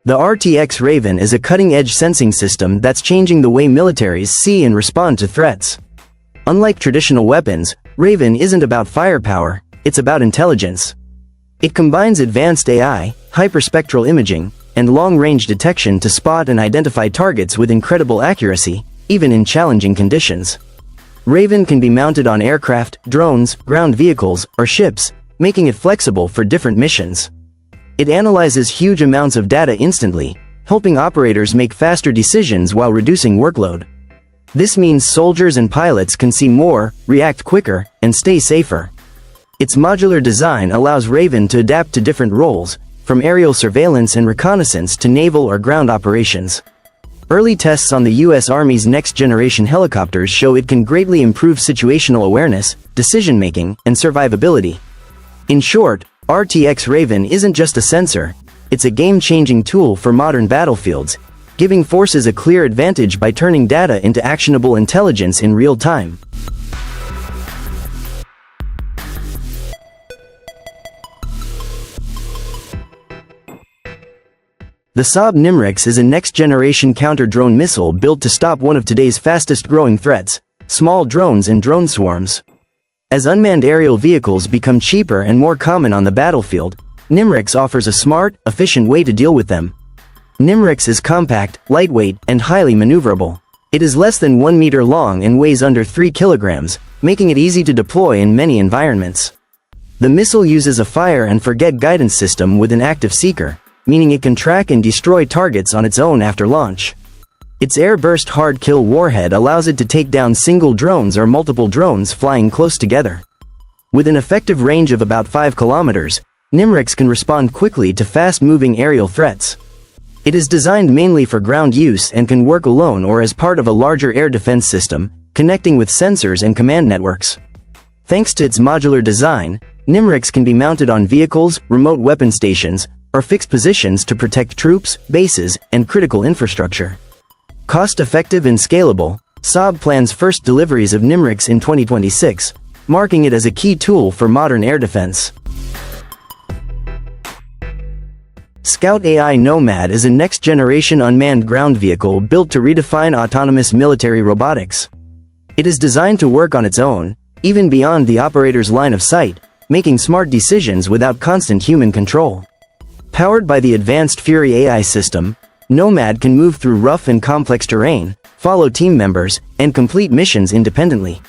The RTX Raven is a cutting-edge sensing system that's changing the way militaries see and respond to threats. Unlike traditional weapons, Raven isn't about firepower, it's about intelligence. It combines advanced AI, hyperspectral imaging, and long-range detection to spot and identify targets with incredible accuracy, even in challenging conditions. Raven can be mounted on aircraft, drones, ground vehicles, or ships, making it flexible for different missions. It analyzes huge amounts of data instantly, helping operators make faster decisions while reducing workload. This means soldiers and pilots can see more, react quicker, and stay safer. Its modular design allows Raven to adapt to different roles, from aerial surveillance and reconnaissance to naval or ground operations. Early tests on the U.S. Army's next-generation helicopters show it can greatly improve situational awareness, decision-making, and survivability. In short, RTX Raven isn't just a sensor, it's a game-changing tool for modern battlefields, giving forces a clear advantage by turning data into actionable intelligence in real time. The Saab Nimrix is a next-generation counter-drone missile built to stop one of today's fastest-growing threats, small drones and drone swarms. As unmanned aerial vehicles become cheaper and more common on the battlefield, Nimrix offers a smart, efficient way to deal with them. Nimrix is compact, lightweight, and highly maneuverable. It is less than 1 meter long and weighs under 3 kilograms, making it easy to deploy in many environments. The missile uses a fire-and-forget guidance system with an active seeker, meaning it can track and destroy targets on its own after launch. Its air-burst hard-kill warhead allows it to take down single drones or multiple drones flying close together. With an effective range of about 5 kilometers, Nimrix can respond quickly to fast-moving aerial threats. It is designed mainly for ground use and can work alone or as part of a larger air defense system, connecting with sensors and command networks. Thanks to its modular design, Nimrix can be mounted on vehicles, remote weapon stations, or fixed positions to protect troops, bases, and critical infrastructure. Cost-effective and scalable, Saab plans first deliveries of Nimrix in 2026, marking it as a key tool for modern air defense. Scout AI Nomad is a next-generation unmanned ground vehicle built to redefine autonomous military robotics. It is designed to work on its own, even beyond the operator's line of sight, making smart decisions without constant human control. Powered by the advanced Fury AI system, Nomad can move through rough and complex terrain, follow team members, and complete missions independently.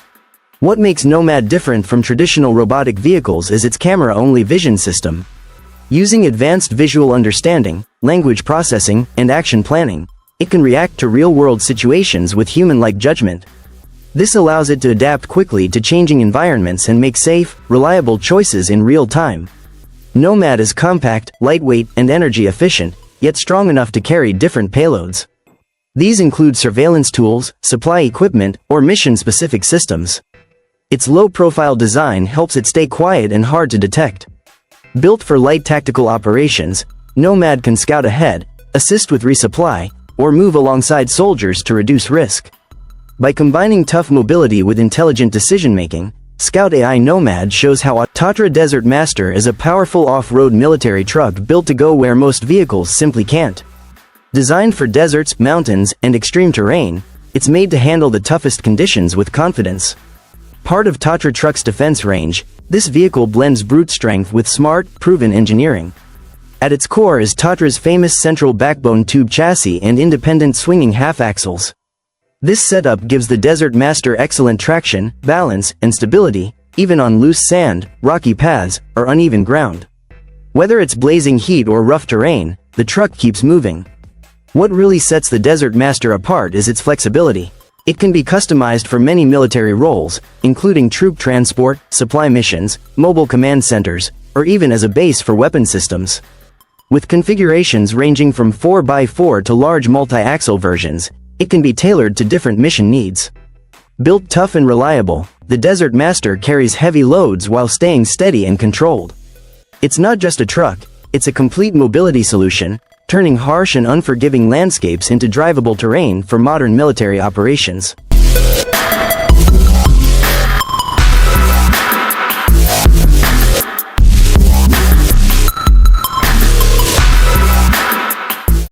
What makes Nomad different from traditional robotic vehicles is its camera-only vision system. Using advanced visual understanding, language processing, and action planning, it can react to real-world situations with human-like judgment. This allows it to adapt quickly to changing environments and make safe, reliable choices in real time. Nomad is compact, lightweight, and energy efficient, yet strong enough to carry different payloads. These include surveillance tools, supply equipment, or mission-specific systems. Its low-profile design helps it stay quiet and hard to detect. Built for light tactical operations, Nomad can scout ahead, assist with resupply, or move alongside soldiers to reduce risk. By combining tough mobility with intelligent decision-making, Scout AI Nomad shows how Tatra Desert Master is a powerful off-road military truck built to go where most vehicles simply can't. Designed for deserts, mountains, and extreme terrain, it's made to handle the toughest conditions with confidence. Part of Tatra Truck's defense range, this vehicle blends brute strength with smart, proven engineering. At its core is Tatra's famous central backbone tube chassis and independent swinging half-axles. This setup gives the Desert Master excellent traction, balance, and stability, even on loose sand, rocky paths, or uneven ground. Whether it's blazing heat or rough terrain, the truck keeps moving. What really sets the Desert Master apart is its flexibility. It can be customized for many military roles, including troop transport, supply missions, mobile command centers, or even as a base for weapon systems. With configurations ranging from 4x4 to large multi-axle versions, it can be tailored to different mission needs. Built tough and reliable, the Desert Master carries heavy loads while staying steady and controlled. It's not just a truck, it's a complete mobility solution, turning harsh and unforgiving landscapes into drivable terrain for modern military operations.